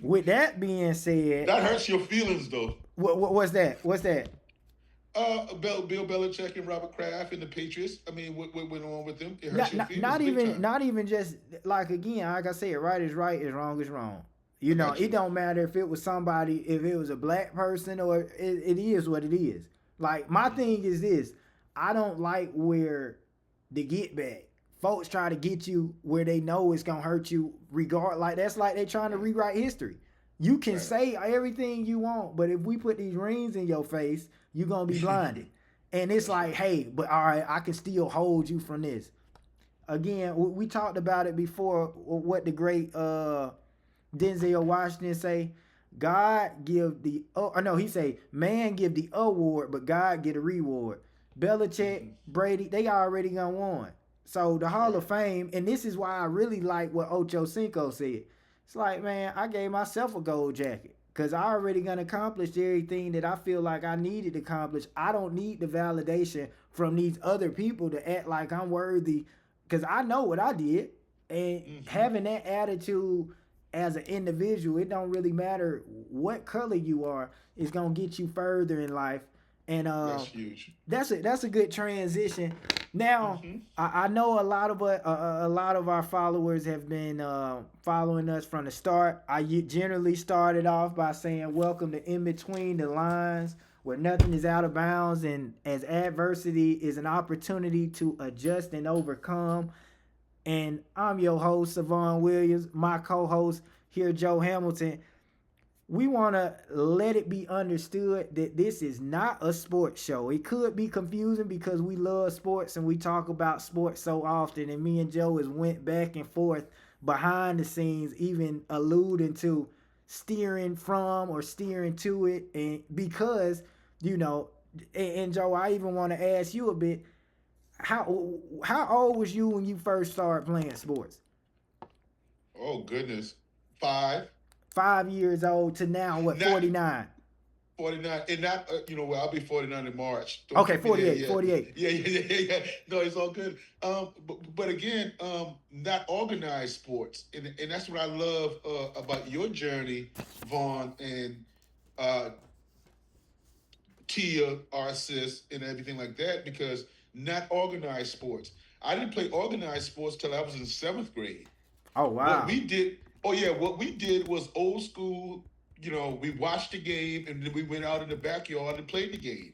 With that being said, That hurts your feelings, though. what's that? What's that? Bill Belichick and Robert Kraft and the Patriots. I mean, what went on with them? It hurts Not, your not feelings not big even time. not even just like again, like I said, right is right, is wrong. You I know, got it you. don't matter if it was somebody, if it was a black person, or it is what it is. Like my thing is this: I don't like where the get back folks try to get you where they know it's gonna hurt you. Regard like they trying to Right, rewrite history. You can right. say everything you want, but if we put these rings in your face, you're gonna be blinded. And it's That's like, right. hey, but all right, I can still hold you from this. Again, we talked about it before. What the great Denzel Washington say: God give the no, he say man give the award, but God get a reward. Belichick, Mm-hmm. Brady, they already gonna won. So the Hall Right. of Fame, and this is why I really like what Ocho Cinco said. It's like, man, I gave myself a gold jacket because I already gonna accomplish everything that I feel like I needed to accomplish. I don't need the validation from these other people to act like I'm worthy because I know what I did. And Mm-hmm. having that attitude as an individual, it don't really matter what color you are. It's gonna get you further in life. And That's huge. that's a good transition. Now, Mm-hmm. I know a lot of our followers have been following us from the start. I generally started off by saying, "Welcome to In Between the Lines, where nothing is out of bounds, and as adversity is an opportunity to adjust and overcome." And I'm your host, Savon Williams, my co-host here, Joe Hamilton. We want to let it be understood that this is not a sports show. It could be confusing because we love sports and we talk about sports so often, and me and Joe has went back and forth behind the scenes, even alluding to steering from or steering to it, and because you know, and Joe, I even want to ask you a bit. How old was you when you first started playing sports? Oh goodness. Five. 5 years old to now, what, Not 49? 49, and not well, I'll be 49 in March. Don't Okay, put me there 48, yet. 48. Yeah. No, it's all good. But again, not organized sports, and that's what I love about your journey, Vaughn, and uh, Tia, our sis, and everything like that, because not organized sports. I didn't play organized sports till I was in seventh grade. Oh, What wow. we did, oh yeah, what we did was old school. We watched the game and then we went out in the backyard and played the game.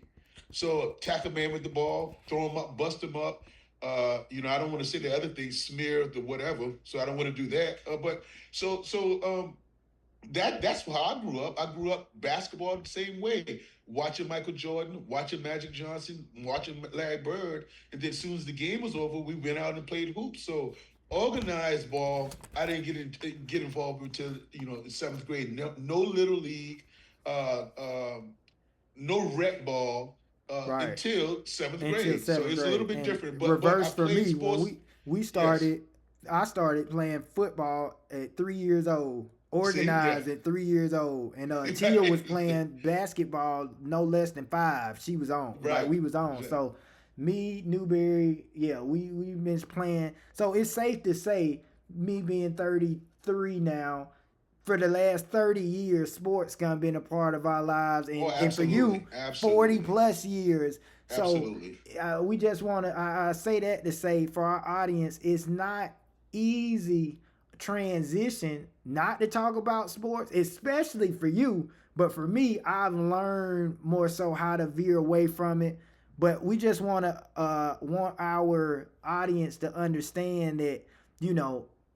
So tackle man with the ball, throw him up, bust him up. I don't want to say the other thing, smear the whatever. So I don't want to do that. But that's how I grew up. I grew up basketball the same way, watching Michael Jordan, watching Magic Johnson, watching Larry Bird, and then as soon as the game was over, we went out and played hoops. So organized ball, I didn't get involved until seventh grade. No, no little league, uh, um, no rec ball Right. until seventh Until grade. So seventh it's a little grade. bit And different. But I reverse for played me, when sports. we Yes. started, I started playing football at 3 years old, See, yeah. organized at 3 years old. And Tia was playing basketball no less than five. She was on. Like Right. we was on. So me, Newberry, yeah, we've been playing. So it's safe to say, me being 33 now, for the last 30 years, sports gonna been a part of our lives, Oh, and for you, absolutely, 40 absolutely, plus years. So absolutely. we just want to I say that to say for our audience, it's not easy transition not to talk about sports, especially for you. But for me, I've learned more so how to veer away from it. But we just want our audience to understand that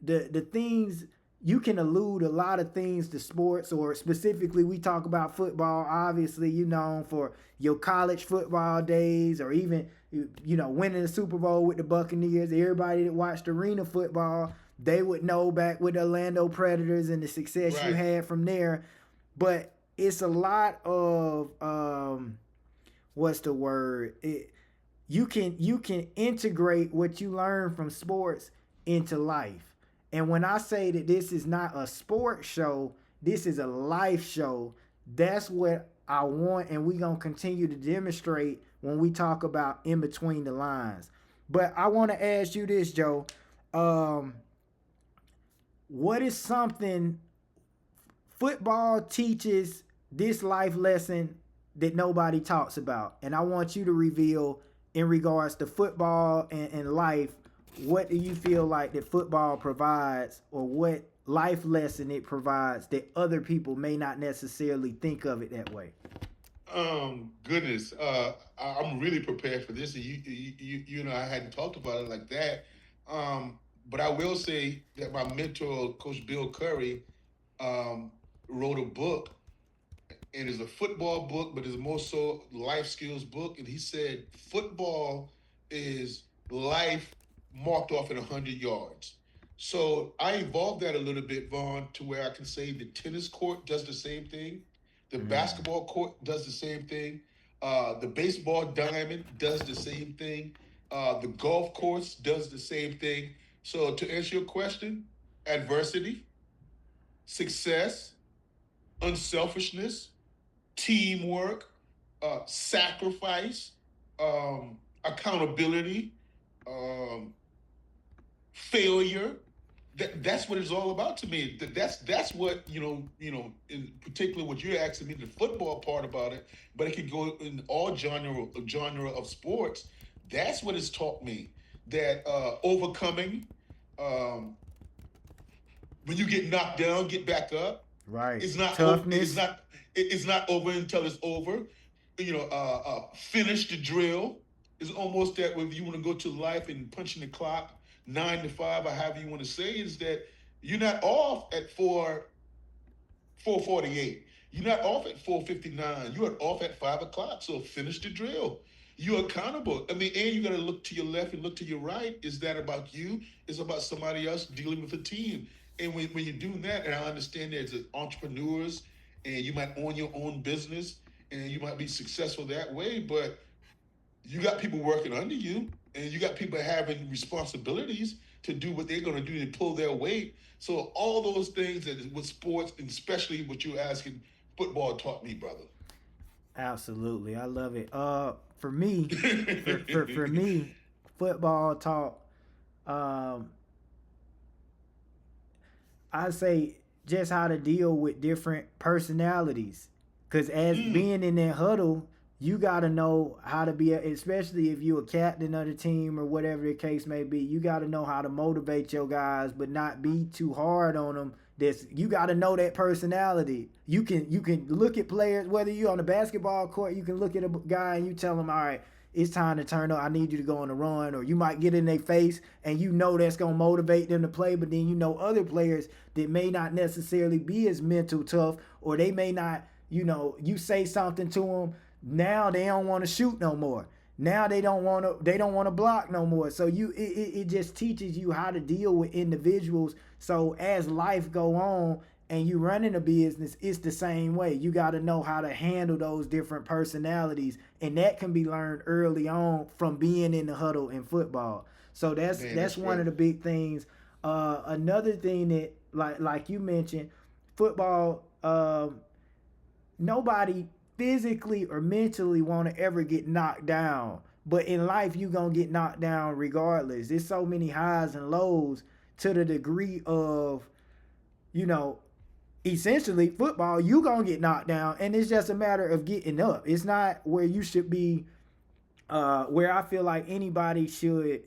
the things you can allude a lot of things to sports, or specifically we talk about football. Obviously, you know, for your college football days, or even winning the Super Bowl with the Buccaneers. Everybody that watched arena football, they would know back with the Orlando Predators and the success you Right. had from there. But it's a lot of what's the word? You can integrate what you learn from sports into life. And when I say that this is not a sports show, this is a life show. That's what I want, and we're gonna continue to demonstrate when we talk about in between the lines. But I want to ask you this, Joe. Um, what is something? football teaches this life lesson that nobody talks about, and I want you to reveal in regards to football and life. What do you feel like that football provides, or what life lesson it provides that other people may not necessarily think of it that way? Goodness, I'm really prepared for this, and you know, I hadn't talked about it like that. But I will say that my mentor, Coach Bill Curry, um, wrote a book, and it's a football book, but it's more so life skills book. And he said football is life marked off at 100 yards. So I evolved that a little bit, Vaughn, to where I can say the tennis court does the same thing, the Mm. basketball court does the same thing, the baseball diamond does the same thing, the golf course does the same thing. So to answer your question, adversity, success, unselfishness, teamwork, sacrifice, accountability, um, failure. That's what it's all about to me. That's what in particular what you're asking me, the football part about it, but it can go in all genre of sports. That's what it's taught me. That overcoming, um, when you get knocked down, get back up. Right. It's not over. Toughness. It's not over until it's over. Finish the drill. It's almost that if you want to go to life and punching the clock 9 to 5 or however you want to say, is that you're not off at 4:48. You're not off at 4:59. You are off at 5 o'clock. So finish the drill. You're accountable. I mean, and you got to look to your left and look to your right. Is that about you? Is about somebody else dealing with a team? And when you're doing that, and I understand there's entrepreneurs, and you might own your own business, and you might be successful that way, but you got people working under you, and you got people having responsibilities to do what they're going to do to pull their weight. So all those things that with sports, and especially what you're asking, football taught me, brother. Absolutely, I love it. For me, for me, football taught. Um, I say just how to deal with different personalities. Cause as mm, being in that huddle, you gotta know how to be, especially if you're a captain of the team or whatever the case may be. You gotta know how to motivate your guys, but not be too hard on them. This you gotta know that personality. You can look at players, whether you're on the basketball court, you can look at a guy and you tell him, all right, it's time to turn up. I need you to go on a run, or you might get in their face, and you know that's gonna motivate them to play. But then you know other players that may not necessarily be as mental tough, or they may not. You say something to them, now they don't want to shoot no more. Now they don't want to. They don't want to block no more. So it just teaches you how to deal with individuals. So as life go on, and you running a business, it's the same way. You got to know how to handle those different personalities, and that can be learned early on from being in the huddle in football. So that's man, that's that's one great. of the big things. Another thing that like you mentioned, football. Nobody physically or mentally want to ever get knocked down. But in life, you gonna get knocked down regardless. There's so many highs and lows to the degree of, you know, essentially football, you gonna get knocked down, and it's just a matter of getting up. It's not where you should be. Where I feel like anybody should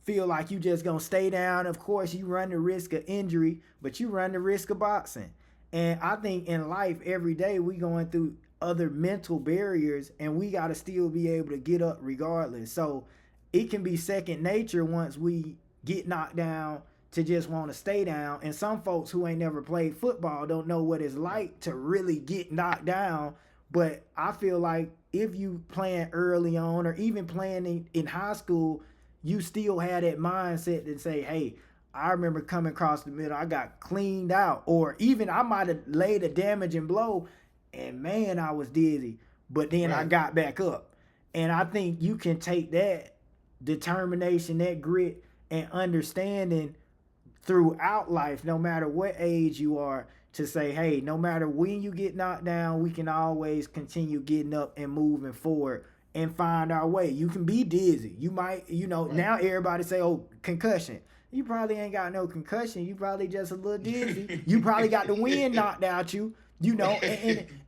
feel like you just gonna stay down. Of course, you run the risk of injury, but you run the risk of boxing. And I think in life, every day we going through other mental barriers, and we gotta still be able to get up regardless. So it can be second nature once we get knocked down to just want to stay down. And some folks who ain't never played football don't know what it's Right. like to really get knocked down. But I feel like if you playing early on, or even playing in high school, you still had that mindset to say, hey, I remember coming across the middle, I got cleaned out. Or even I might have laid a damaging blow, and man, I was dizzy. But then I Right. got back up. And I think you can take that determination, that grit, and understanding throughout life, no matter what age you are, to say, hey, no matter when you get knocked down, we can always continue getting up and moving forward and find our way. You can be dizzy. You might, Right. now everybody say, oh, concussion. You probably ain't got no concussion. You probably just a little dizzy. You probably got the wind knocked out you. You know,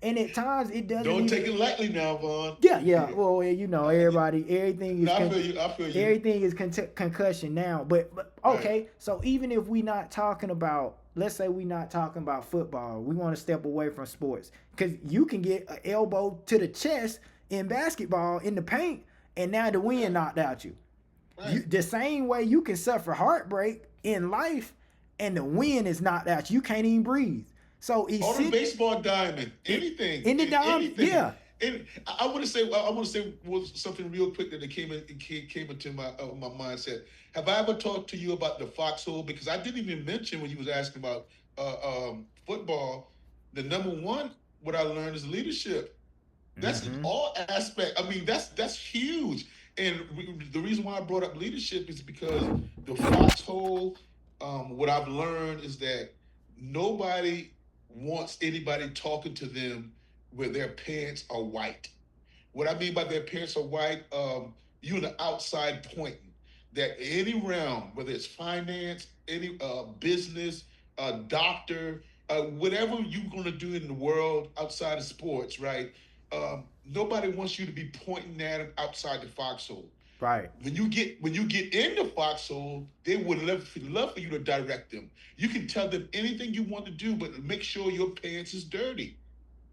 and at times it doesn't Don't even. take it lightly now, Vaughn. Yeah, yeah. Well, you know, everything is No, I feel you. I feel you. everything is concussion now. But Right. okay, so even if we not talking about, let's say we not talking about football, we want to step away from sports because you can get an elbow to the chest in basketball in the paint, and now the wind Right. knocked out you. Right. The same way you can suffer heartbreak in life, and the wind is knocked out you can't even breathe. So it's On a baseball diamond, anything, in the dime, anything. yeah. And I want to say, something real quick that came into my mindset. Have I ever talked to you about the Foxhole? Because I didn't even mention when you was asking about football. The number one, what I learned is leadership. That's in Mm-hmm. all aspect. I mean, that's huge. And the reason why I brought up leadership is because the Foxhole. What I've learned is that nobody wants anybody talking to them where their parents are white. What I mean by their parents are white, you're the outside pointing that any realm, whether it's finance, any business, doctor, whatever you're going to do in the world outside of sports, right? Nobody wants you to be pointing at them outside the foxhole. Right. When you get in the foxhole, they would love for you to direct them. You can tell them anything you want to do, but make sure your pants is dirty.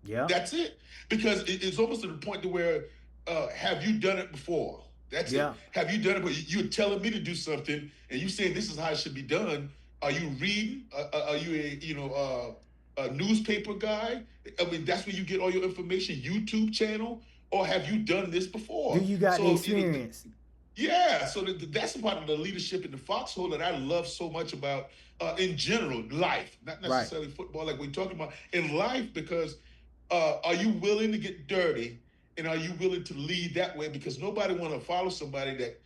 Yeah. That's it. Because it's almost to the point to where, have you done it before? That's it. Yeah. Have you done it? But you're telling me to do something, and you saying this is how it should be done. Are you reading? Are you a newspaper guy? I mean, that's where you get all your information. YouTube channel, or have you done this Do before? you got the So experience? yeah, so that's a part of the leadership in the foxhole that I love so much about in general, life, not Right. necessarily football like we're talking about in life, because are you willing to get dirty and are you willing to lead that way? Because nobody want to follow somebody that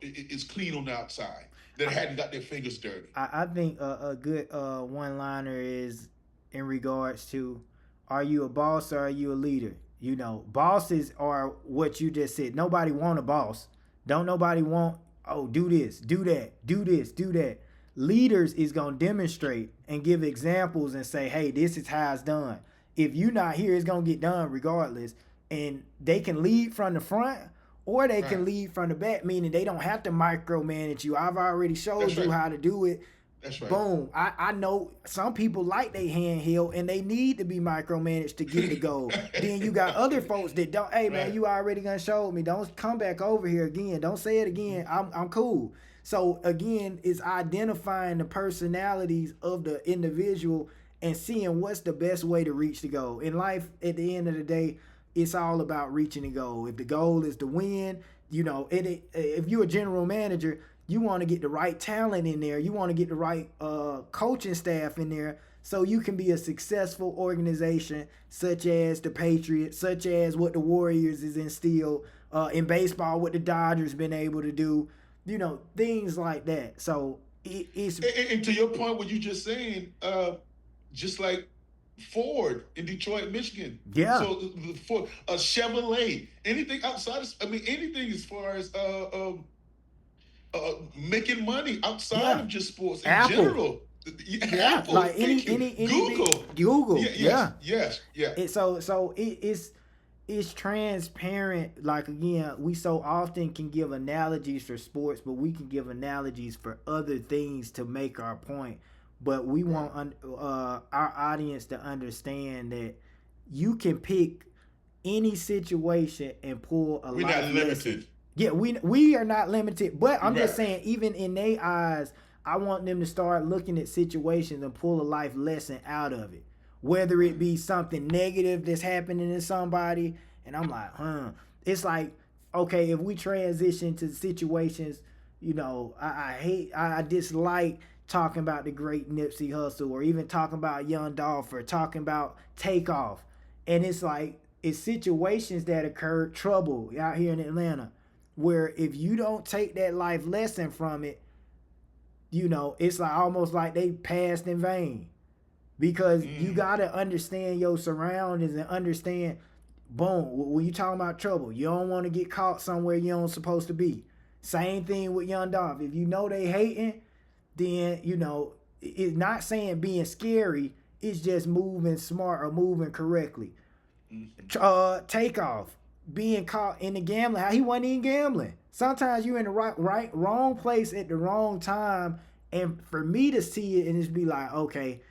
is clean on the outside, that hadn't got their fingers dirty. I think a good one liner is in regards to, are you a boss or are you a leader? You know, bosses are what you just said. Nobody want a boss. Don't nobody want, oh, do this, do that, do this, do that. Leaders is gonna demonstrate and give examples and say, hey, this is how it's done. If you not here, it's gonna get done regardless. And they can lead from the front or they Right. can lead from the back, meaning they don't have to micromanage you. I've already That's showed you right. how to do it. That's right. Boom. I know some people like they handheld and they need to be micromanaged to get the goal. Then you got other folks that don't, hey man, Right. you already gonna show me. Don't come back over here again. Don't say it again. I'm cool. So again, it's identifying the personalities of the individual and seeing what's the best way to reach the goal. In life, at the end of the day, it's all about reaching the goal. If the goal is to win, you know, if you're a general manager, you want to get the right talent in there. You want to get the right coaching staff in there so you can be a successful organization, such as the Patriots, such as what the Warriors is instilled in baseball, what the Dodgers been able to do. You know, things like that. So it's And to your point, what you just saying, just like Ford in Detroit, Michigan. yeah, So for a Chevrolet, anything outside of, I mean, anything as far as making money outside yeah. of just sports in Apple, general. yeah. Apple, Like thank you. any big Google. Google, Yeah, yeah. yes, yes, yeah. It's transparent. Like again, we so often can give analogies for sports, but we can give analogies for other things to make our point. But we Right. want our audience to understand that you can pick any situation and pull a We're not life lesson. limited. Yeah, we are not limited, but I'm just Right. saying, even in their eyes, I want them to start looking at situations and pull a life lesson out of it. Whether it Right. be something negative that's happening to somebody, and I'm like, it's like, okay, if we transition to situations, you know, I dislike talking about the great Nipsey Hussle, or even talking about Young Dolph, or talking about Takeoff, and it's like it's situations that occurred, trouble out here in Atlanta, where if you don't take that life lesson from it, you know, it's like almost like they passed in vain, because you Mm. gotta understand your surroundings and understand. Boom, when you talking about trouble, you don't want to get caught somewhere you don't supposed to be. Same thing with Young Dolph. If you know they hating, then it's not saying being scary. It's just moving smart or moving correctly. Mm-hmm. Takeoff being caught in the gambling. How he wasn't even gambling. Sometimes you're in the wrong place at the wrong time, and for me to see it and just be like, okay,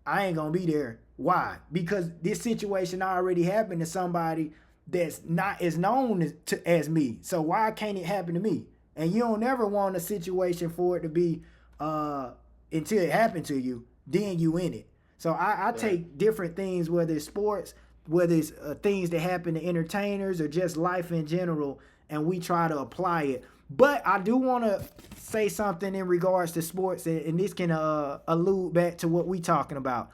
I ain't gonna be there. Why? Because this situation already happened to somebody that's not as known as me. So why can't it happen to me? And you don't ever want a situation for it to be uh until it happened to you, then you in it. So I Right. take different things, whether it's sports, whether it's things that happen to entertainers or just life in general, and we try to apply it. But I do want to say something in regards to sports, and this can allude back to what we talking about.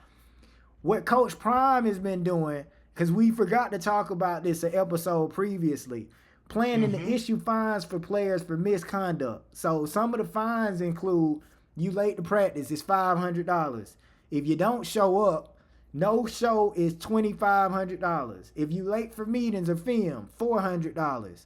What Coach Prime has been doing, because we forgot to talk about this an episode previously, planning to Mm-hmm. issue fines for players for misconduct. So some of the fines include you late to practice is $500. If you don't show up, no show is $2,500. If you late for meetings or film, $400.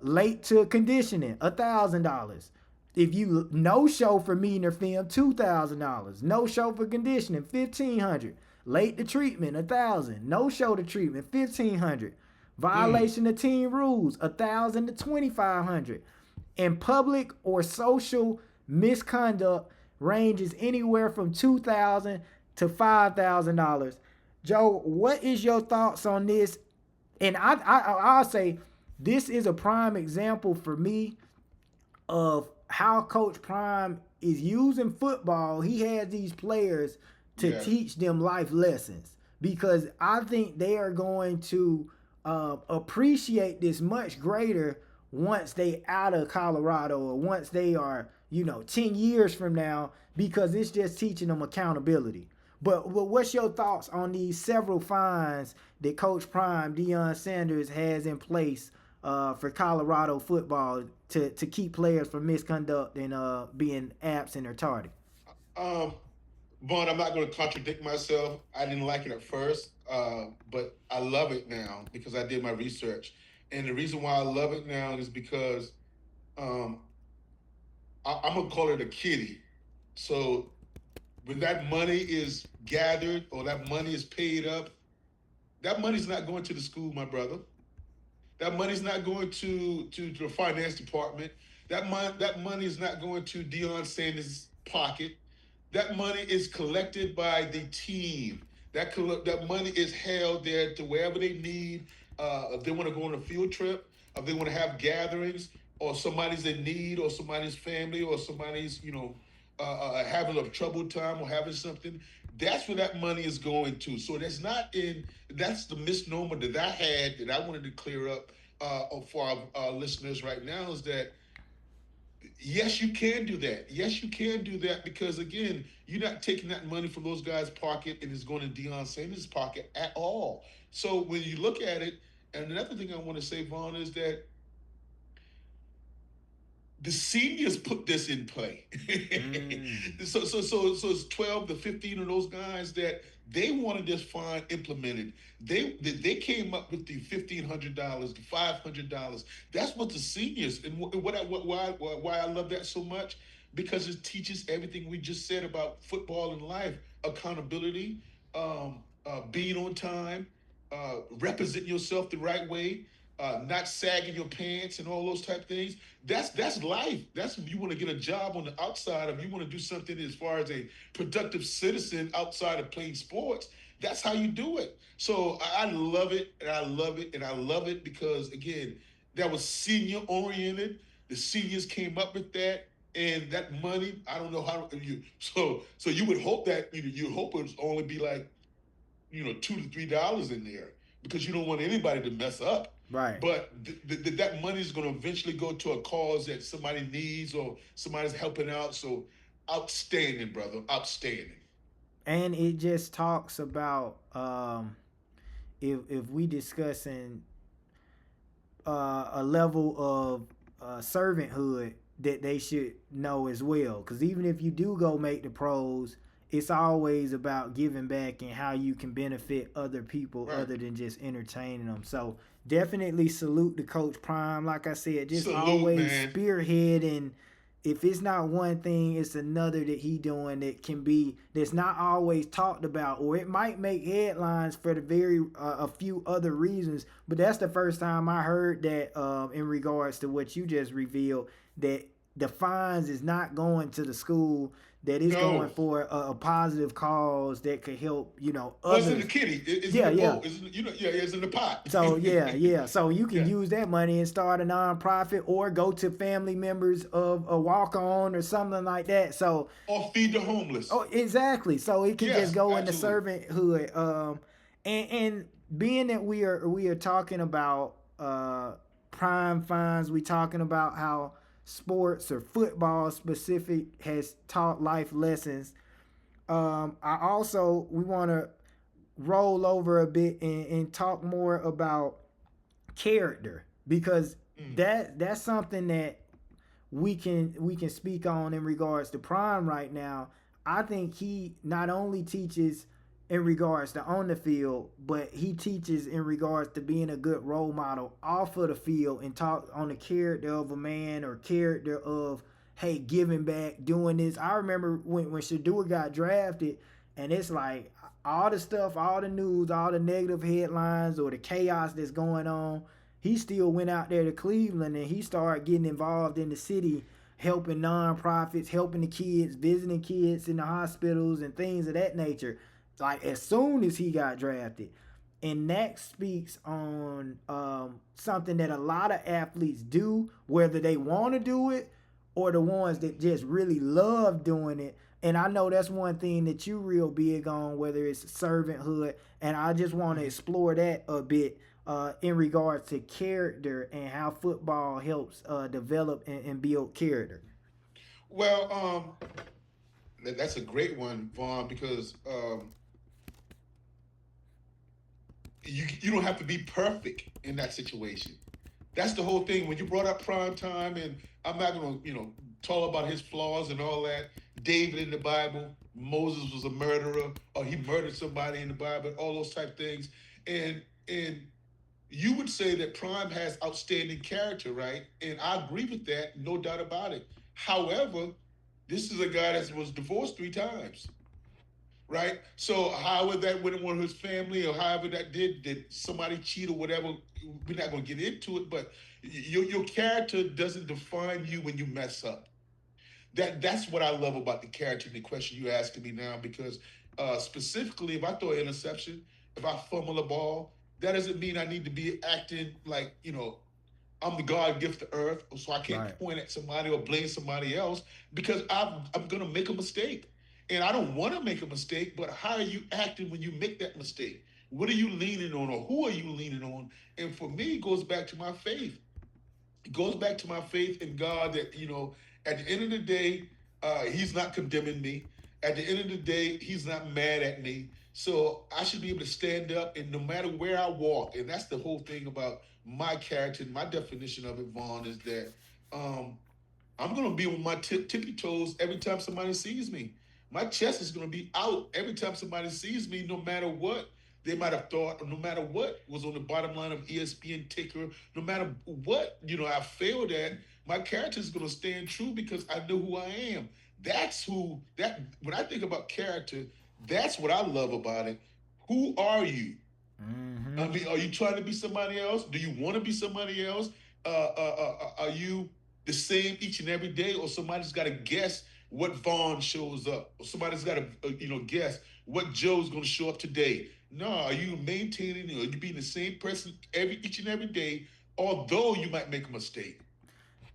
Late to conditioning, $1,000. If you no show for meeting or film, $2,000. No show for conditioning, $1,500. Late to treatment, $1,000. No show to treatment, $1,500. Mm. Violation of team rules, $1,000 to $2,500. And public or social misconduct ranges anywhere from $2,000 to $5,000. Joe, what is your thoughts on this? And I'll say this is a prime example for me of how Coach Prime is using football. He has these players to Yes. teach them life lessons because I think they are going to appreciate this much greater once they out of Colorado or once they are 10 years from now, because it's just teaching them accountability. But what's your thoughts on these several fines that Coach Prime, Deion Sanders, has in place for Colorado football to keep players from misconduct and being absent or tardy? Um, Vaughn, I'm not going to contradict myself. I didn't like it at first, but I love it now because I did my research. And the reason why I love it now is because um, I'm going to call it a kitty. So when that money is gathered or that money is paid up, that money's not going to the school, my brother. That money's not going to the finance department. That money is not going to Deion Sanders' pocket. That money is collected by the team. That money is held there to wherever they need. If they want to go on a field trip, if they want to have gatherings, or somebody's in need, or somebody's family, or somebody's having a troubled time or having something. That's where that money is going to. So that's not in. That's the misnomer that I had that I wanted to clear up for our listeners right now is that yes, you can do that. Yes, you can do that because again, you're not taking that money from those guys' pocket and it's going to Deion Sanders' pocket at all. So when you look at it, and another thing I want to say, Vaughn, is that the seniors put this in play. Mm. So it's 12 to 15 of those guys that they wanted this fine implemented. They came up with the $1,500, the $500. That's what the seniors and why I love that so much because it teaches everything we just said about football and life: accountability, being on time, representing yourself the right way, not sagging your pants and all those type of things. That's life. That's if you want to get a job on the outside, if you want to do something as far as a productive citizen outside of playing sports. That's how you do it. So I love it, and I love it, and I love it because again, that was senior oriented. The seniors came up with that, and that money. I don't know how you. So you would hope that you hope it would only be like $2 to $3 in there because you don't want anybody to mess up. Right. But that money is going to eventually go to a cause that somebody needs or somebody's helping out. So outstanding, brother, outstanding. And it just talks about if we discussing a level of servanthood that they should know as well. Because even if you do go make the pros, it's always about giving back and how you can benefit other people Right. other than just entertaining them. So definitely salute to Coach Prime. Like I said, just Salute, always man. spearheading if it's not one thing, it's another that he doing that can be that's not always talked about, or it might make headlines for the very a few other reasons. But that's the first time I heard that in regards to what you just revealed, that the fines is not going to the school, that is going No. for a positive cause that could help Well, it's in the others. kitty. It's in Yeah, the yeah. bowl. It's in, yeah, it's in the pot. So yeah, yeah. So you can Yeah. use that money and start a nonprofit or go to family members of a walk on or something like that. So Or feed the homeless. oh, exactly. So it can just Yes, go into absolutely. servanthood. And being that we are talking about prime fines, we talking about how sports or football specific has taught life lessons. I also we want to roll over a bit and talk more about character, because Mm. that's something that we can speak on in regards to Prime right now. I think he not only teaches in regards to on the field, but he teaches in regards to being a good role model off of the field and talk on the character of a man or character of, hey, giving back, doing this. I remember when Shadua got drafted, and it's like all the stuff, all the news, all the negative headlines or the chaos that's going on, he still went out there to Cleveland and he started getting involved in the city, helping nonprofits, helping the kids, visiting kids in the hospitals and things of that nature. Like as soon as he got drafted. And that speaks on something that a lot of athletes do, whether they want to do it or the ones that just really love doing it. And I know that's one thing that you real big on, whether it's servanthood. And I just want to Mhm. explore that a bit in regards to character and how football helps develop and build character. Well, that's a great one, Vaughn, because you don't have to be perfect in that situation. That's the whole thing. When you brought up prime time, and I'm not gonna talk about his flaws and all that. David in the Bible, Moses was a murderer, or he murdered somebody in the Bible, all those type things, and you would say that Prime has outstanding character, right? And I agree with that, no doubt about it. However, this is a guy that was divorced 3 times, right? So however that went on his family, or however that did somebody cheat or whatever, we're not going to get into it. But your character doesn't define you when you mess up. That's what I love about the character in the question you asking me now. Because specifically, if I throw an interception, if I fumble a ball, that doesn't mean I need to be acting like I'm the God gift to earth, so I can't Right. point at somebody or blame somebody else, because I'm gonna make a mistake, and I don't want to make a mistake. But how are you acting when you make that mistake? What are you leaning on, or who are you leaning on? And for me, it goes back to my faith. It goes back to my faith in God, that at the end of the day, He's not condemning me. At the end of the day, He's not mad at me. So I should be able to stand up, and no matter where I walk, and that's the whole thing about my character. My definition of it, Vaughn, is that um, I'm gonna be on my tippy toes every time somebody sees me. My chest is gonna be out every time somebody sees me, no matter what they might have thought, or no matter what was on the bottom line of ESPN ticker, no matter what I failed at. My character is gonna stand true because I know who I am. That's who that. When I think about character, that's what I love about it. Who are you? I Mm-hmm. mean, are you trying to be somebody else? Do you want to be somebody else? Are you the same each and every day, or somebody's got to guess what Vaughn shows up, or somebody's got to guess what Joe's going to show up today? No, are you maintaining? Are you being the same person each and every day, although you might make a mistake?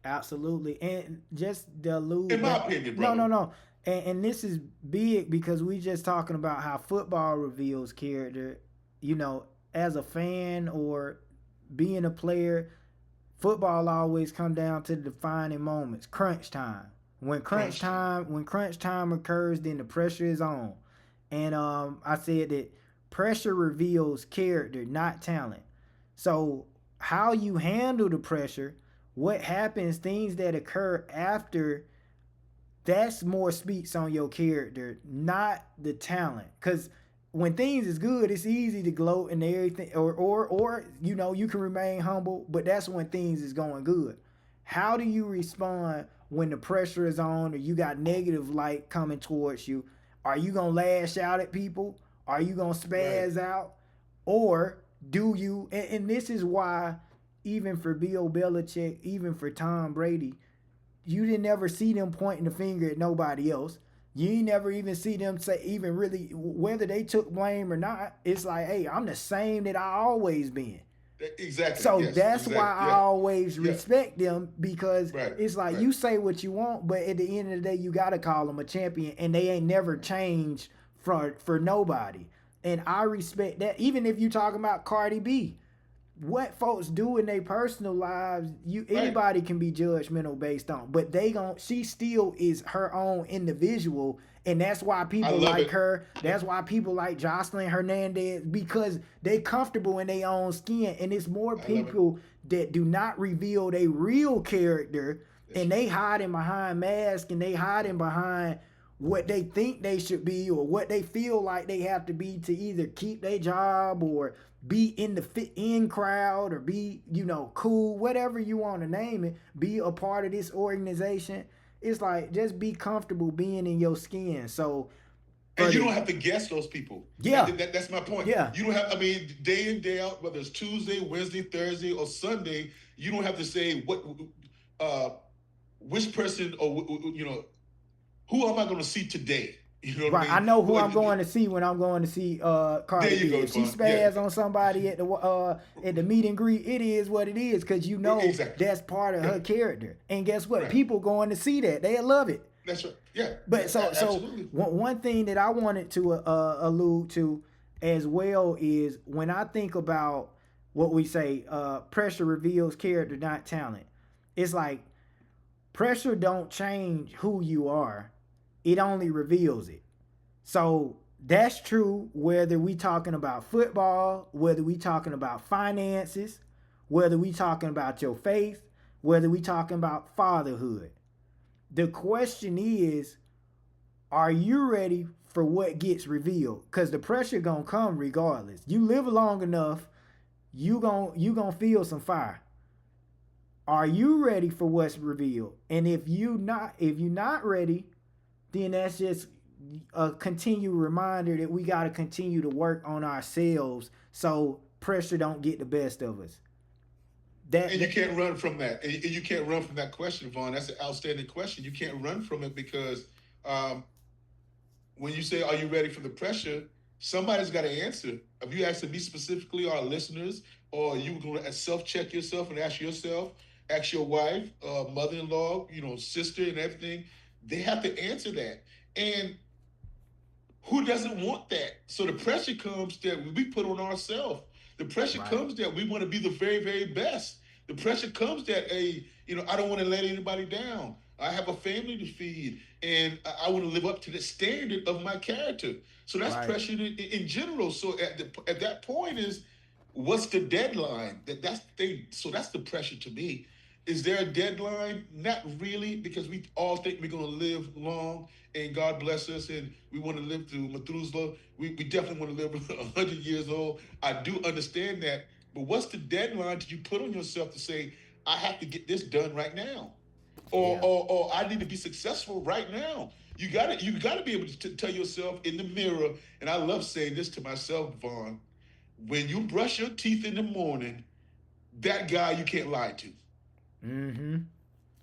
Absolutely. And just to allude In my back, opinion, no, brother. no, no. And this is big because we just talking about how football reveals character. You know, as a fan or being a player, football always come down to the defining moments. Crunch time. Crunch time. When crunch time occurs, then the pressure is on. And I said that pressure reveals character, not talent. So how you handle the pressure, what happens, things that occur after, that's more speaks on your character, not the talent. Because when things is good, it's easy to gloat and everything, or you can remain humble. But that's when things is going good. How do you respond, when the pressure is on or you got negative light coming towards you? Are you gonna lash out at people? Are you gonna Right. spaz out? Or do you, and this is why, even for Bill Belichick, even for Tom Brady, you didn't ever see them pointing the finger at nobody else. You ain't never even see them say, even really, whether they took blame or not. It's like, hey, I'm the same that I always been. Exactly. So Yes. that's why Exactly. I Yeah. always Yeah. respect them, because Right. it's like, Right. you say what you want, but at the end of the day, you gotta call them a champion, and they ain't never Right. changed for nobody. And I respect that. Even if you talking about Cardi B, what folks do in their personal lives, you Right. anybody can be judgmental based on, but they gon' she still is her own individual, and that's why I people love like it. her. That's why people like Jocelyn Hernandez, because they comfortable in their own skin, and it's more I love it. people that do not reveal their real character, That's and right. they hiding behind masks, and they hiding behind what they think they should be, or what they feel like they have to be to either keep their job or be in the fit in crowd, or be, cool, whatever you want to name it, be a part of this organization. It's like, just be comfortable being in your skin. So And for you the don't have to guess those people. yeah, That's my point. yeah, You don't have. I mean, day in day out, whether it's Tuesday, Wednesday, Thursday, or Sunday, you don't have to say uh, which person or who am I going to see today. You know what I right. I mean? know who What, I'm going to see when I'm going to see there Cardi you B. go, If she Devon. Yeah, spaz on somebody at the meet and greet, it is what it is, because exactly. that's part of Yeah, her character. And guess what? right. People going to see that. They'll love it. That's right. Yeah, But so absolutely. one thing that I wanted to allude to as well is, when I think about what we say, pressure reveals character, not talent. It's like, pressure don't change who you are; it only reveals it. So that's true whether we talking about football, whether we talking about finances, whether we talking about your faith, whether we talking about fatherhood. The question is, are you ready for what gets revealed? Because the pressure gonna come regardless. You live long enough, you gonna feel some fire. Are you ready for what's revealed? And if you not ready, then that's just a continued reminder that we gotta continue to work on ourselves, so pressure don't get the best of us. That, And you that can't run from that. And you can't run from that question, Vaughn. That's an outstanding question. You can't run from it because um, when you say, "Are you ready for the pressure?" Somebody's got to answer. If you asking me specifically, our listeners, or you going to self-check yourself and ask yourself, ask your wife, mother-in-law, sister, and everything, they have to answer that. And who doesn't want that? So the pressure comes that we put on ourselves. The pressure right, comes that we want to be the very, very best. The pressure comes that, hey, I don't want to let anybody down. I have a family to feed, and I want to live up to the standard of my character. So that's right, pressure in general. So at that point is, what's the deadline? That's the thing. So that's the pressure to me. Is there a deadline? Not really, because we all think we're going to live long and God bless us and we want to live through Methuselah. We definitely want to live 100 years old. I do understand that. But what's the deadline that you put on yourself to say, I have to get this done right now? Or, yeah, or, or I need to be successful right now. You gotta be able to tell yourself in the mirror, and I love saying this to myself, Vaughn, when you brush your teeth in the morning, that guy you can't lie to. mm-hmm,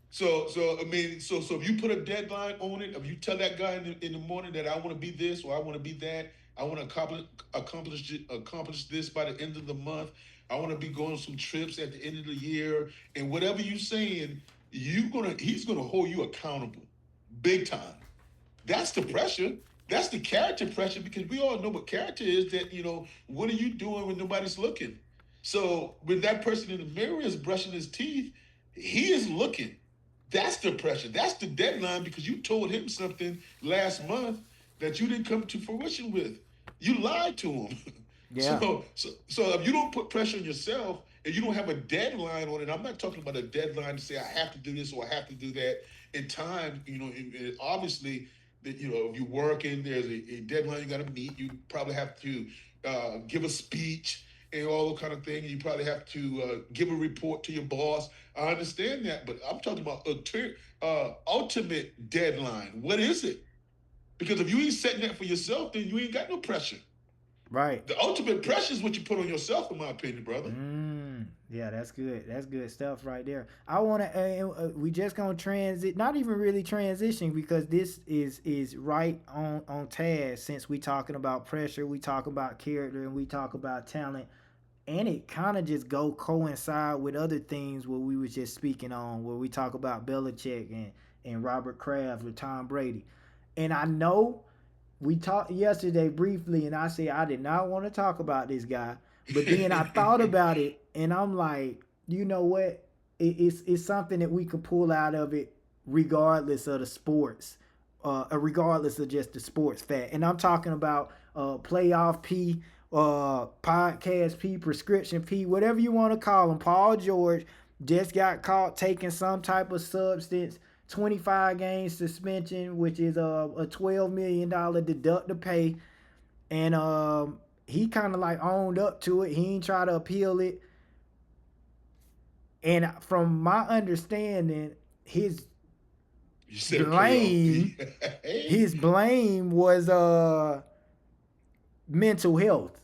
So I mean, so if you put a deadline on it, if you tell that guy in the morning that I want to be this or I want to be that, I want to accomplish this by the end of the month. I want to be going on some trips at the end of the year, and whatever you saying, he's gonna hold you accountable, big time. That's the pressure. That's the character pressure because we all know what character is. That what are you doing when nobody's looking? So when that person in the mirror is brushing his teeth, he is looking. That's the pressure. That's the deadline because you told him something last month that you didn't come to fruition with. You lied to him. yeah, So if you don't put pressure on yourself and you don't have a deadline on it, I'm not talking about a deadline to say I have to do this or I have to do that. In time, obviously that if you're working, there's a deadline you got to meet. You probably have to give a speech, and all those kind of things. You probably have to give a report to your boss. I understand that, but I'm talking about ultimate deadline. What is it? Because if you ain't setting that for yourself, then you ain't got no pressure. Right. The ultimate pressure is what you put on yourself, in my opinion, brother. Yeah, that's good. That's good stuff right there. I want to. We just gonna transit. Not even really transition because this is right on task. Since we talking about pressure, we talk about character, and we talk about talent, and it kind of just go coincide with other things where we was just speaking on, where we talk about Belichick and Robert Kraft with Tom Brady, and I know we talked yesterday briefly, and I said I did not want to talk about this guy, but then I thought about it, and I'm like, you know what? It's something that we can pull out of it, regardless of the sports, regardless of just the sports fact. And I'm talking about playoff P, podcast P, prescription P, whatever you want to call him. Paul George just got caught taking some type of substance. 25 game suspension, which is a $12 million deduct to pay, and he kind of like owned up to it. He ain't try to appeal it, and from my understanding, his You said playoff blame, P. Hey. his blame was mental health.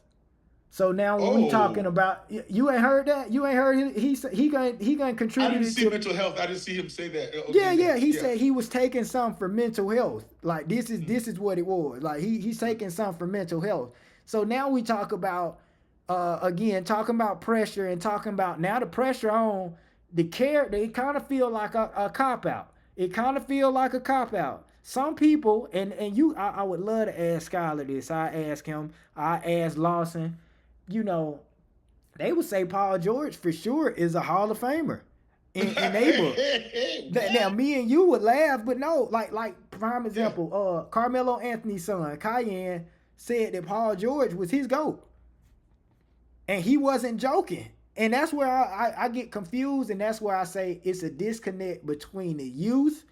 So now when we talking Oh, about, you ain't heard that, you ain't heard he gonna I didn't contributed see to. mental health. I didn't see him say that. Yeah, Okay, yeah. next. He Yeah. said he was taking some for mental health. Like Mm, this is what it was. Like he's taking some for mental health. So now we talk about again talking about pressure and talking about now the pressure on the character. It kind of feel like a cop out. It kind of feel like a cop out. Some people and you, I would love to ask Skylar this. I ask him. I ask Lawson. You know, they would say Paul George for sure is a Hall of Famer in they book. Now what? me and you would laugh, but no, like prime Yeah. example, Carmelo Anthony's son, Cayenne, said that Paul George was his GOAT. And he wasn't joking. And that's where I get confused, and that's where I say it's a disconnect between the youth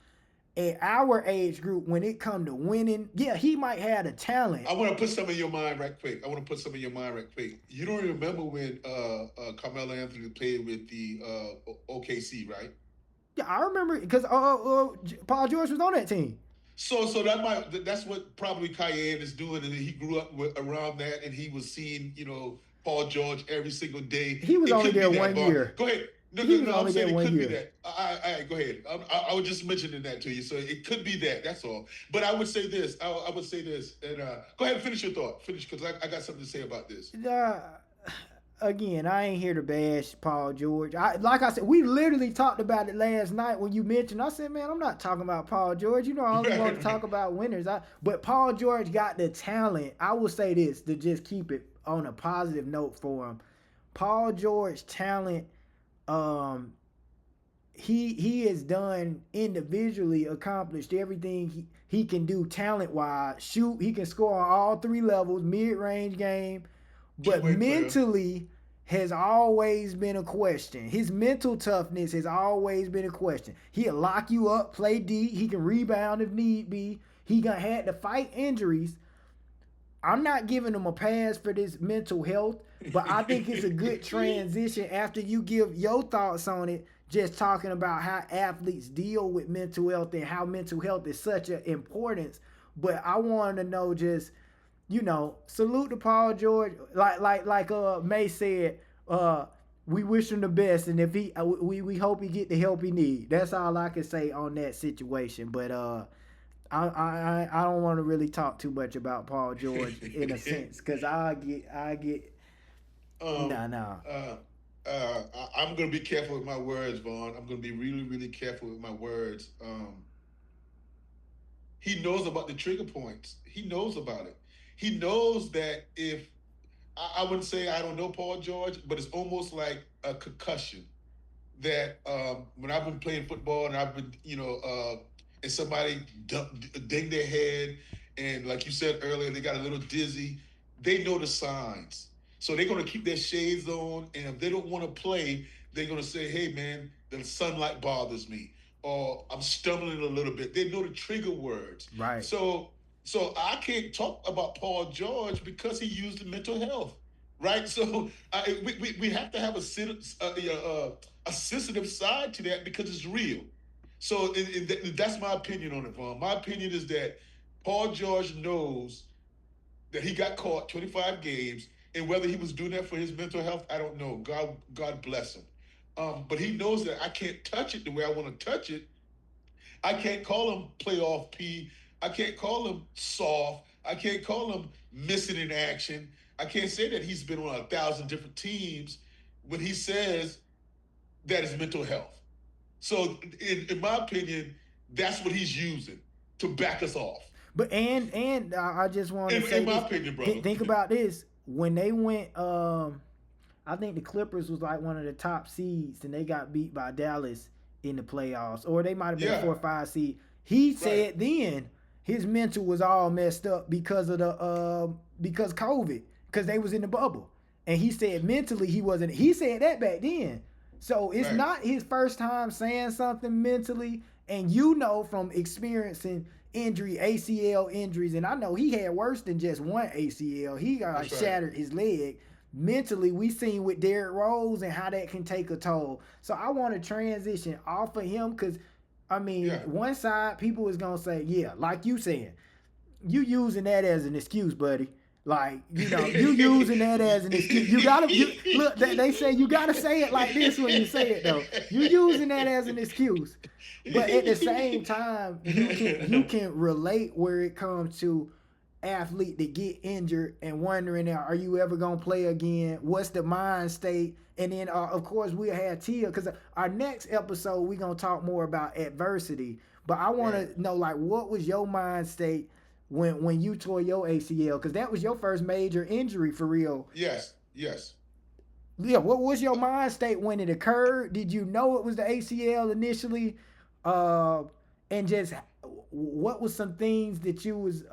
and our age group when it come to winning. Yeah, he might have the talent. I want to put some in your mind right quick. I want to put some in your mind right quick. You don't remember when Carmelo Anthony played with the OKC, right? Yeah, I remember because Paul George was on that team. So that's what probably Cayenne is doing, and he grew up around that, and he was seeing Paul George every single day. He was It only could be there that, one Vaughn. year. Go ahead. No, He no, was no. I'm only there saying it one could be year. that. I go ahead. I was just mentioning that to you, so it could be that. That's all. But I would say this. I would say this, and go ahead and finish your thought. Finish because I got something to say about this. Uh, Again, I ain't here to bash Paul George. Like I said, we literally talked about it last night when you mentioned. I said, man, I'm not talking about Paul George. You know, I only want to talk about winners. But Paul George got the talent. I will say this to just keep it on a positive note for him. Paul George talent, um, he has done individually accomplished everything he can do talent wise. Shoot, he can score on all three levels, mid range game, Two but way player. mentally has always been a question. His mental toughness has always been a question. He'll lock you up, play D. He can rebound if need be. He gonna had to fight injuries. I'm not giving him a pass for this mental health, but I think it's a good transition after you give your thoughts on it. Just talking about how athletes deal with mental health and how mental health is such an importance. But I wanted to know just salute to Paul George. Like May said, we wish him the best, and if we hope he get the help he need. That's all I can say on that situation. But I don't want to really talk too much about Paul George in a sense, because I get um, nah nah. uh, I'm gonna be careful with my words, Vaughn. I'm gonna be really, really careful with my words. He knows about the trigger points. He knows about it. He knows that if I wouldn't say I don't know Paul George, but it's almost like a concussion that when I've been playing football and I've been, and somebody ding their head, and like you said earlier, they got a little dizzy. They know the signs, so they're gonna keep their shades on, and if they don't want to play, they're gonna say, "Hey, man, the sunlight bothers me, or I'm stumbling a little bit." They know the trigger words, Right. so I can't talk about Paul George because he used the mental health. right? So we have to have a sensitive side to that because it's real. So that's my opinion on it, Vaughn. My opinion is that Paul George knows that he got caught 25 games, and whether he was doing that for his mental health, I don't know. God bless him. But he knows that I can't touch it the way I want to touch it. I can't call him playoff P. I can't call him soft. I can't call him missing in action. I can't say that he's been on 1,000 different teams when he says that is mental health. So, in my opinion, that's what he's using to back us off. But I just want to In say my this. opinion, brother. Think about this. When they went, I think the Clippers was like one of the top seeds, and they got beat by Dallas in the playoffs, or they might have been a Yeah, 4 or 5 seed. He right, said then his mental was all messed up because of the because COVID, because they was in the bubble, and he said mentally he wasn't. He said that back then. So it's right. not his first time saying something mentally, and you know from experiencing injury, ACL injuries, and I know he had worse than just one ACL. He got like That's right. shattered his leg. Mentally, we seen with Derrick Rose and how that can take a toll. So I want to transition off of him because I mean, Yeah. one side people is gonna say, yeah, like you saying, you using that as an excuse, buddy. Like, you using that as an excuse. You gotta you look. They say you gotta say it like this when you say it though. You using that as an excuse, but at the same time, you can relate where it comes to athlete that get injured and wondering, are you ever gonna play again? What's the mind state? And then, of course, we'll have Tia because our next episode we gonna talk more about adversity. But I want Right. to know, like, what was your mind state when you tore your ACL? Because that was your first major injury for real. Yes. Yes. Yeah, what was your mind state when it occurred? Did you know it was the ACL initially? Uh, and just what was some things that you was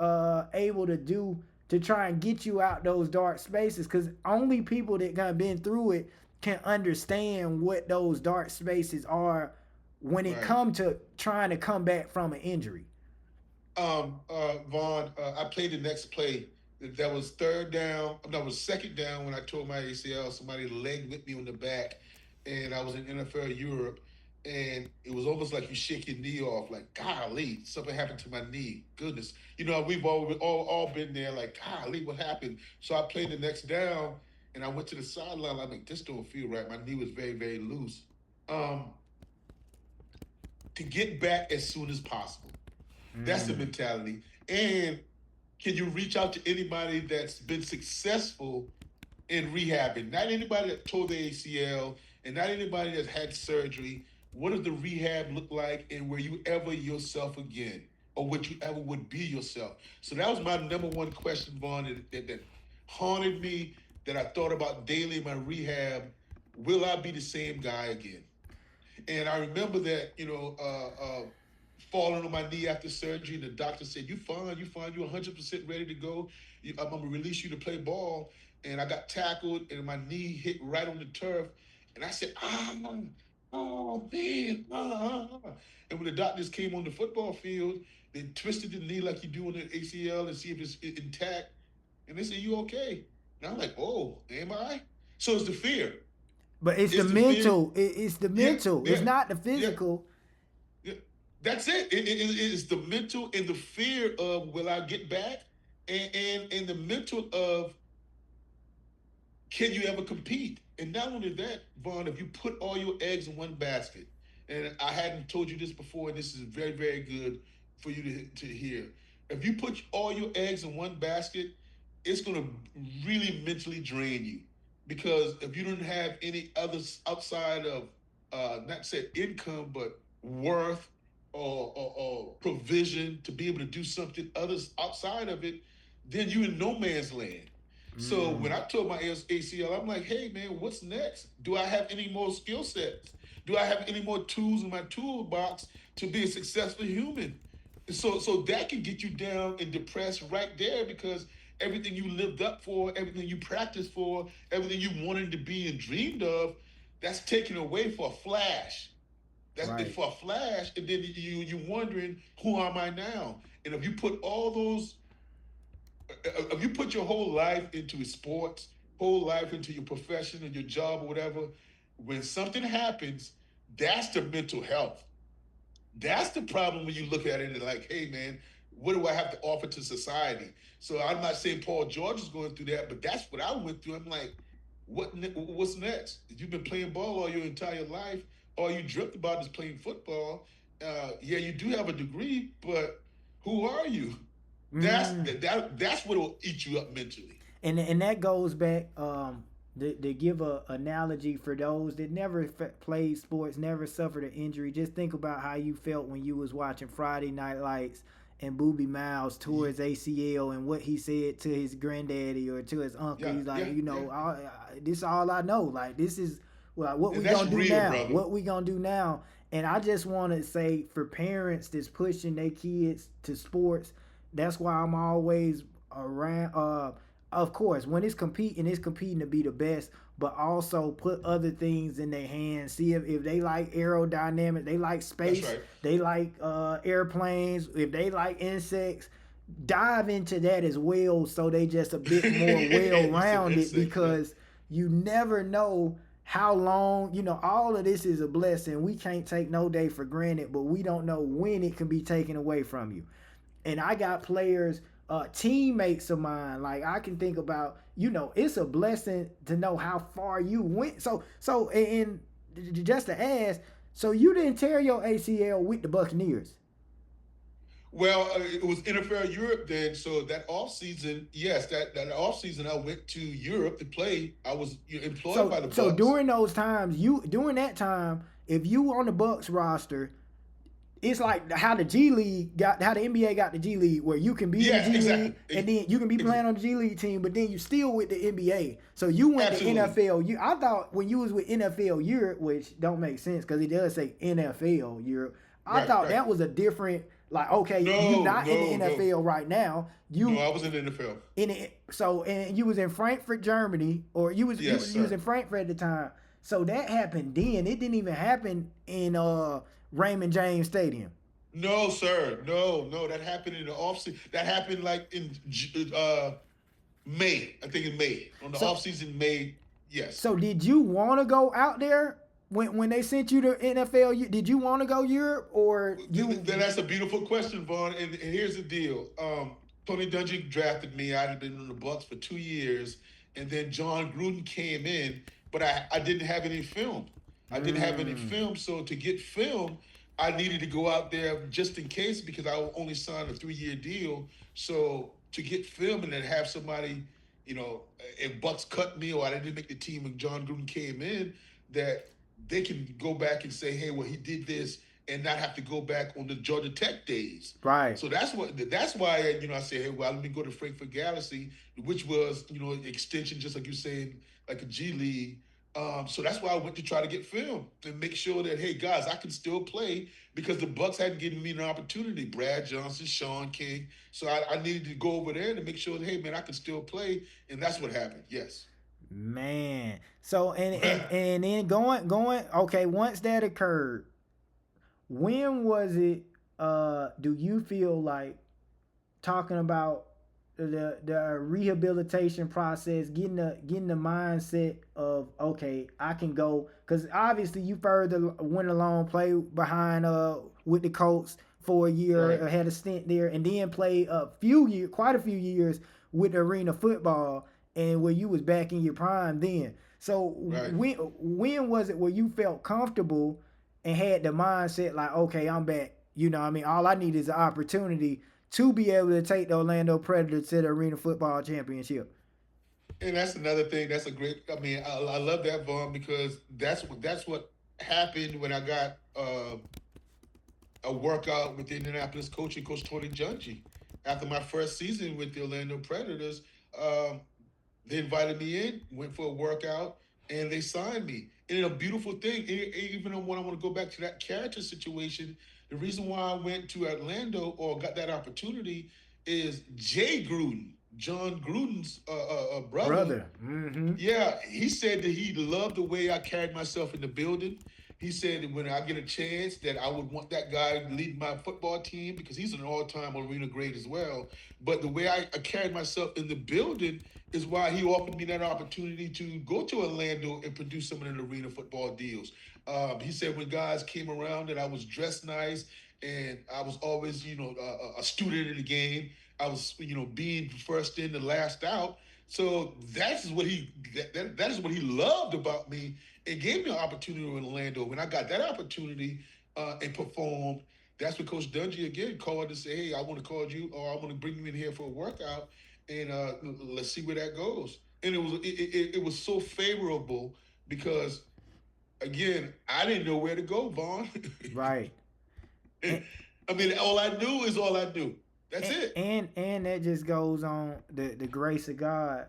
able to do to try and get you out those dark spaces? Because only people that kind of been through it can understand what those dark spaces are when it Right. come to trying to come back from an injury. Vaughn, I played the next play. That was third down. That was second down when I tore my ACL. Somebody leg whipped me on the back, and I was in NFL Europe, and it was almost like you shake your knee off. Like, golly, something happened to my knee. Goodness, we've all been there. Like, golly, what happened? So I played the next down, and I went to the sideline. I'm like, this don't feel right. My knee was very, very loose. Um, to get back as soon as possible. That's the Mm. mentality. And can you reach out to anybody that's been successful in rehabbing? Not anybody that tore the ACL and not anybody that's had surgery. What does the rehab look like? And were you ever yourself again? Or would you ever would be yourself? So that was my number one question, Vaughn, that haunted me, that I thought about daily in my rehab. Will I be the same guy again? And I remember that, falling on my knee after surgery, and the doctor said, "You fine, you fine, you 100% ready to go. I'm gonna release you to play ball." And I got tackled, and my knee hit right on the turf, and I said, oh man, And when the doctors came on the football field, they twisted the knee like you do on the ACL and see if it's intact, and they said, "You okay?" And I'm like, "Oh, am I?" So it's the fear. But it's the It's the fear. mental. It's the Yeah, mental. It's yeah, not the yeah. physical. Yeah, that's it. It's the mental and the fear of will I get back, and the mental of can you ever compete? And not only that, Vaughn, if you put all your eggs in one basket, and I hadn't told you this before, and this is very, very good for you to hear. If you put all your eggs in one basket, it's going to really mentally drain you. Because if you don't have any others outside of, not say income, but worth or provision to be able to do something others outside of it, then you in no man's land. So when Mm. I told my ACL, I'm like, hey man, what's next? Do I have any more skill sets? Do I have any more tools in my toolbox to be a successful human? So that can get you down and depressed right there because everything you lived up for, everything you practiced for, everything you wanted to be and dreamed of, that's taken away for a flash. That's it Right. for a flash, and then you wondering who am I now? And if you put all those if you put your whole life into sports, whole life into your profession or your job or whatever, when something happens, that's the mental health. That's the problem when you look at it and like, hey man, what do I have to offer to society? So I'm not saying Paul George is going through that, but that's what I went through. I'm like, what's next? You've been playing ball all your entire life. All you dreamt about is playing football. Yeah, you do have a degree, but who are you? Mm. That's what'll eat you up mentally. And that goes back to give a analogy for those that never played sports, never suffered an injury. Just think about how you felt when you was watching Friday Night Lights and Booby Miles tore his ACL and what he said to his granddaddy or to his uncle. Yeah, He's like, yeah, you yeah. know, this is all I know. Like this is like what And we that's gonna do real, now? brother. What we gonna do now? And I just want to say for parents that's pushing their kids to sports, that's why I'm always around. Of course, when it's competing to be the best, but also put other things in their hands. See if they like aerodynamic, they like That's space, right. they like airplanes, if they like insects, dive into that as well so they just a bit more well You said rounded insects, yeah. because you never know how long, all of this is a blessing. We can't take no day for granted, but we don't know when it can be taken away from you. And I got players, teammates of mine. Like I can think about, it's a blessing to know how far you went. And just to ask, so you didn't tear your ACL with the Buccaneers. Well, it was NFL Europe then. So that off season, yes, that off season, I went to Europe to play. I was employed So by the so Bucks. during those times, during that time, if you were on the Bucks roster, it's like how the NBA got the G League, where you can be in the Yeah, G exactly. League and then you can be playing on the G League team, but then you still with the NBA. So you went to Absolutely. NFL. I thought when you was with NFL Europe, which don't make sense because it does say NFL Europe. I Right, thought right. that was a different. Like, okay, you No, not in the no, no, NFL right now. no. You I was in the NFL. in it. So and you was in Frankfurt, Germany, or you was you Yes, was, you was sir. in Frankfurt at the time. So that happened then. It didn't even happen in Raymond James Stadium. No, sir. No, no. That happened in the off season. That happened like in May. I think in May on the So off season. May. Yes. so did you want to go out there when they sent you to NFL? Did you want to go Europe or you? Then that's a beautiful question, Vaughn. And here's the deal. Tony Dungy drafted me. I had been in the Bucks for 2 years, and then John Gruden came in, but I didn't have any film. I didn't have any Mm, film, so to get film, I needed to go out there just in case because I only signed a 3-year deal. So to get film and then have somebody, if Bucks cut me or I didn't make the team and John Gruden came in, that they can go back and say, hey, well, he did this and not have to go back on the Georgia Tech days. right. So that's why I say, hey, well, let me go to Frankfurt Galaxy, which was extension, just like you saying, like a G League. So that's why I went to try to get film and make sure that hey guys, I can still play because the Bucks hadn't given me an opportunity. Brad Johnson, Sean King. So I needed to go over there to make sure that hey man, I can still play, and that's what happened. Yes. Man. So and then going okay, once that occurred, when was it do you feel like talking about the rehabilitation process, getting the mindset of okay, I can go because obviously you further went along, play behind with the Colts for a Right. year, had a stint there, and then play quite a few years with the arena football, and where you was back in your prime then. So Right. when was it where you felt comfortable and had the mindset like okay, I'm back. What I mean, all I need is an opportunity to be able to take the Orlando Predators to the Arena Football Championship. And that's another thing. That's a great. I mean, I love that Vaughn because that's what happened when I got a workout with the Indianapolis coach Tony Dungy. After my first season with the Orlando Predators, um, they invited me in, went for a workout, and they signed me. And a beautiful thing, even when I want to go back to that character situation, the reason why I went to Orlando or got that opportunity is Jay Gruden, John Gruden's brother. Brother. Mm-hmm. Yeah, he said that he loved the way I carried myself in the building. He said that when I get a chance, that I would want that guy to lead my football team because he's an all-time arena great as well. But the way I carried myself in the building is why he offered me that opportunity to go to Orlando and produce some of the arena football deals. He said when guys came around that I was dressed nice and I was always, a student in the game. I was, being first in, the last out. So that is what he loved about me. It gave me an opportunity in Orlando. When I got that opportunity and performed, that's when Coach Dungy again called to say, "Hey, I want to call you, or I want to bring you in here for a workout, and let's see where that goes." And it was so favorable because again, I didn't know where to go, Vaughn. Right. And, I mean, all I knew is all I knew. That's and it. and that just goes on the grace of God.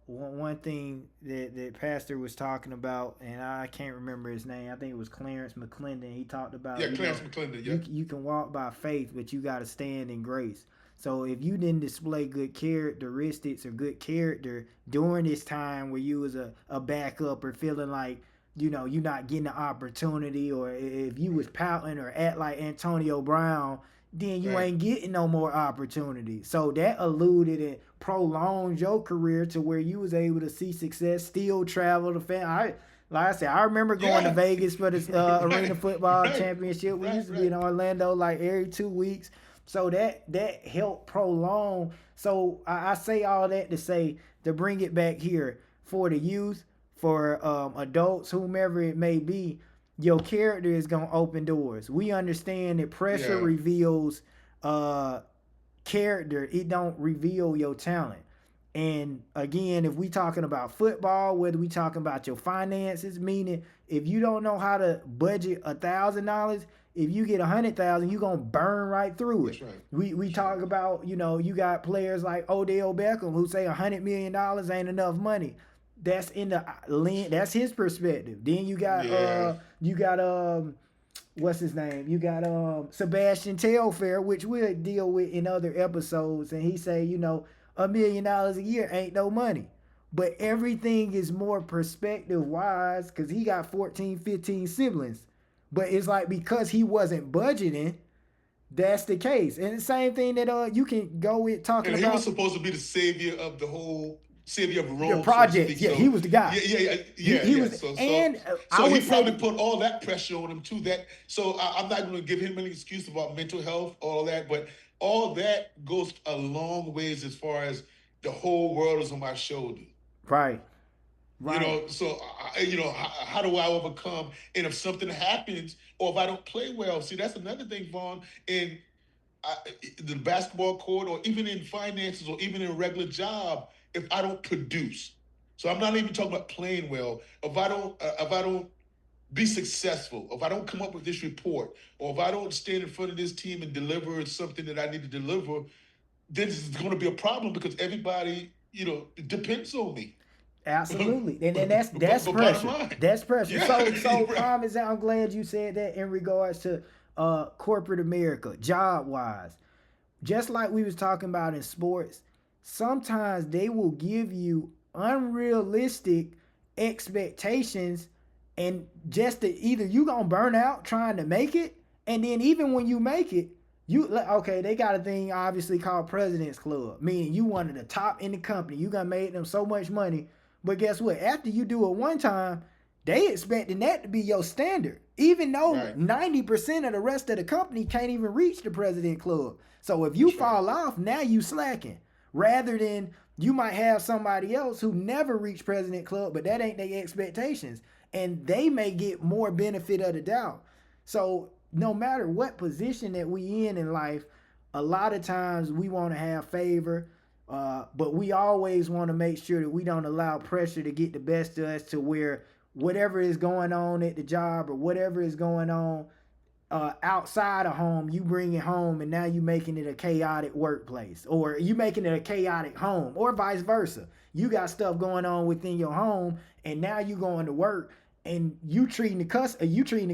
One thing that Pastor was talking about, and I can't remember his name. I think it was Clarence McClendon. He talked about, Yeah, Clarence McClendon. Yeah, you can walk by faith, but you got to stand in grace. So if you didn't display good characteristics or good character during this time where you was a backup or feeling like you're not getting the opportunity, or if you was pouting or act like Antonio Brown, then you right. ain't getting no more opportunities. So that alluded and prolonged your career to where you was able to see success, still travel the like I said, I remember going to Yeah. Vegas for the Right. Arena Football Right. Championship. We Right. used to be Right. in Orlando like every 2 weeks. So that helped prolong. So I say all that to say, to bring it back here for the youth, for adults, whomever it may be, your character is gonna open doors. We understand that pressure Yeah. reveals uh character, it don't reveal your talent. And again, if we talking about football, whether we talking about your finances, meaning if you don't know how to budget $1,000, if you get 100,000, you gonna burn right through it. That's right. We That's talk right. about, you got players like Odell Beckham who say $100 million ain't enough money. That's in the that's his perspective. Then Yeah. you got what's his name? You got Sebastian Telfair, which we'll deal with in other episodes, and he say, $1 million a year ain't no money. But everything is more perspective wise because he got 14, 15 siblings. But it's like because he wasn't budgeting, that's the case. And the same thing that you can go with talking And he was about supposed to be the savior of the whole savior of the Rome, so to projects. speak. Yeah, he So was the guy. yeah. He was, So and I so he would probably say, put all that pressure on him too. So I'm not going to give him any excuse about mental health, all that, but all that goes a long ways as far as the whole world is on my shoulder. right, right, So how do I overcome? And if something happens, or if I don't play well, see, that's another thing, Vaughn. In I, the basketball court, or even in finances, or even in a regular job, if I don't produce. So I'm not even talking about playing well. If I don't be successful, if I don't come up with this report, or if I don't stand in front of this team and deliver something that I need to deliver, then it's going to be a problem because everybody, depends on me. absolutely, and that's But bottom pressure. line, That's pressure. yeah, So right, prime example. I'm glad you said that in regards to corporate America, job wise. Just like we was talking about in sports, sometimes they will give you unrealistic expectations, and just to either you gonna burn out trying to make it, and then even when you make it, okay, they got a thing obviously called President's Club, meaning you one of the top in the company, you gonna make them so much money, but guess what? After you do it one time, they expecting that to be your standard, even though right. 90% of the rest of the company can't even reach the President Club. So if you That's right. fall off, now you slacking. Rather than you might have somebody else who never reached President Club, but that ain't their expectations. And they may get more benefit of the doubt. So no matter what position that we in life, a lot of times we want to have favor, but we always want to make sure that we don't allow pressure to get the best of us to where whatever is going on at the job or whatever is going on outside of home, you bring it home and now you making it a chaotic workplace, or you making it a chaotic home, or vice versa. You got stuff going on within your home and now you going to work and you treating the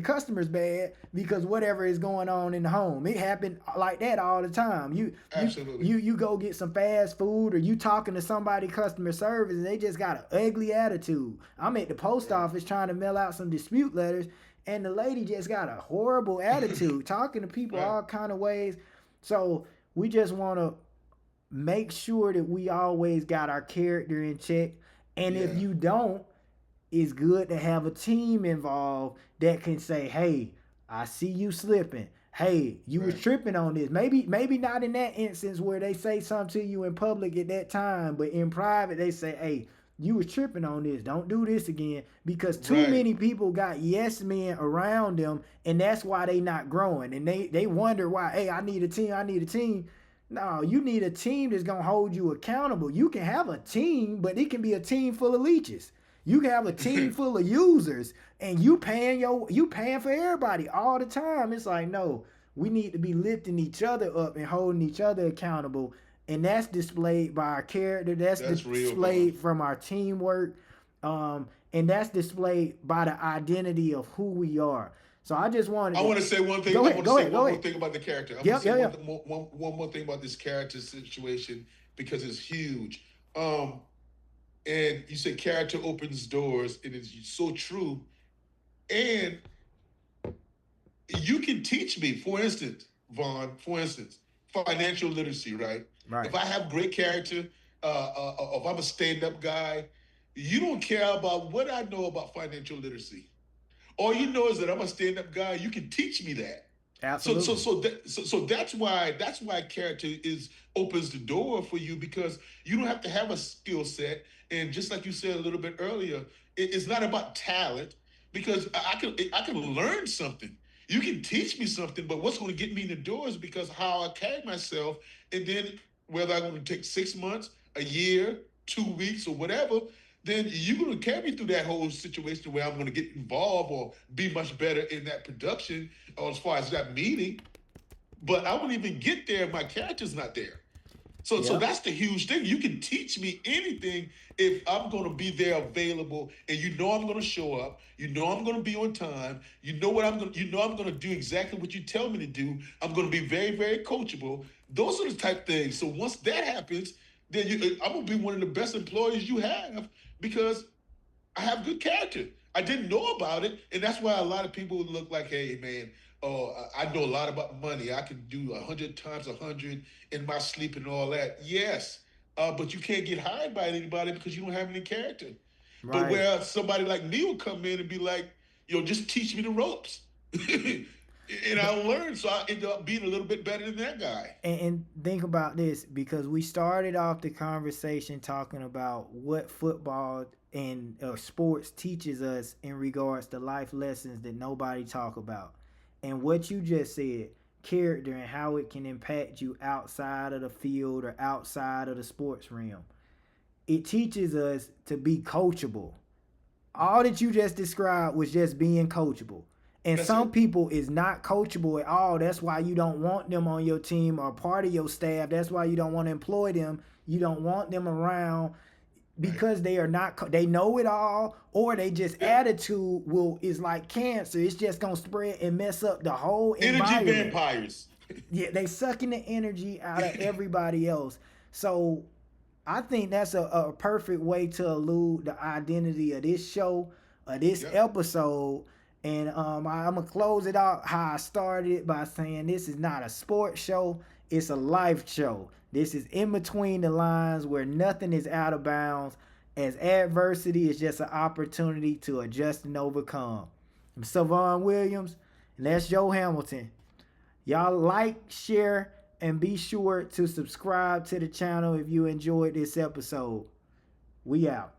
customers bad because whatever is going on in the home. It happened like that all the time. Absolutely. You go get some fast food, or you talking to somebody customer service and they just got an ugly attitude. I'm at the post Right. office trying to mail out some dispute letters, and the lady just got a horrible attitude, talking to people Right. all kind of ways. So we just want to make sure that we always got our character in check. And if Yeah. you don't, it's good to have a team involved that can say, "Hey, I see you slipping. Hey, you was Right. tripping on this." Maybe not in that instance where they say something to you in public at that time, but in private they say, "Hey, you was tripping on this. Don't do this again." Because too Right. many people got yes men around them, and that's why they not growing. And they wonder why. Hey, I need a team. I need a team. No, you need a team that's gonna hold you accountable. You can have a team, but it can be a team full of leeches. You can have a team full of users, and you paying for everybody all the time. It's like, no, we need to be lifting each other up and holding each other accountable, and that's displayed by our character. That's That's real, Vaughn. displayed from our teamwork, and that's displayed by the identity of who we are. So I just wanted I to want to say one thing. go I ahead, want to go say ahead, one go more ahead. thing about the character. I want to Yep, say yep, yep. one more thing about this character situation because it's huge. Um, and you say character opens doors, and it's so true. And you can teach me, for instance, Vaughn, for instance, financial literacy, right? Right. If I have great character, if I'm a stand-up guy, you don't care about what I know about financial literacy. All you know is that I'm a stand-up guy. You can teach me that. Absolutely. So that's why character is opens the door for you because you don't have to have a skill set. And just like you said a little bit earlier, it's not about talent because I can learn something. You can teach me something, but what's going to get me in the door is because how I carry myself, and then whether I'm going to take 6 months, a year, 2 weeks, or whatever, then you're going to carry me through that whole situation where I'm going to get involved or be much better in that production or as far as that meeting. But I won't even get there if my character's not there. So Yep. that's the huge thing. You can teach me anything if I'm going to be there available, and you know I'm going to show up. You know I'm going to be on time. You know what I'm going. You know I'm going to do exactly what you tell me to do. I'm going to be very very coachable. Those are the type things. So once that happens, then I'm going to be one of the best employees you have because I have good character. I didn't know about it, and that's why a lot of people look like, "Hey, man, oh, I know a lot about money. I can do 100 times 100 in my sleep and all that." Yes, but you can't get hired by anybody because you don't have any character. But Right. where somebody like me will come in and be like, just teach me the ropes, and But I'll learn. So I end up being a little bit better than that guy. and think about this because we started off the conversation talking about what football and sports teaches us in regards to life lessons that nobody talk about, and what you just said, character and how it can impact you outside of the field or outside of the sports realm. It teaches us to be coachable. All that you just described was just being coachable. And That's some it. people is not coachable at all. That's why you don't want them on your team or part of your staff. That's why you don't want to employ them. You don't want them around Right. because they are not they know it all, or they just Yep. attitude will is like cancer. It's just gonna spread and mess up the whole Energy environment. vampires. Yeah, they sucking the energy out of everybody else. So I think that's a perfect way to allude the identity of this show, of this Yep. episode. And I'm gonna close it out how I started it by saying this is not a sports show, it's a life show. This is in between the lines where nothing is out of bounds, as adversity is just an opportunity to adjust and overcome. I'm Savon Williams, and that's Joe Hamilton. Y'all like, share, and be sure to subscribe to the channel if you enjoyed this episode. We out.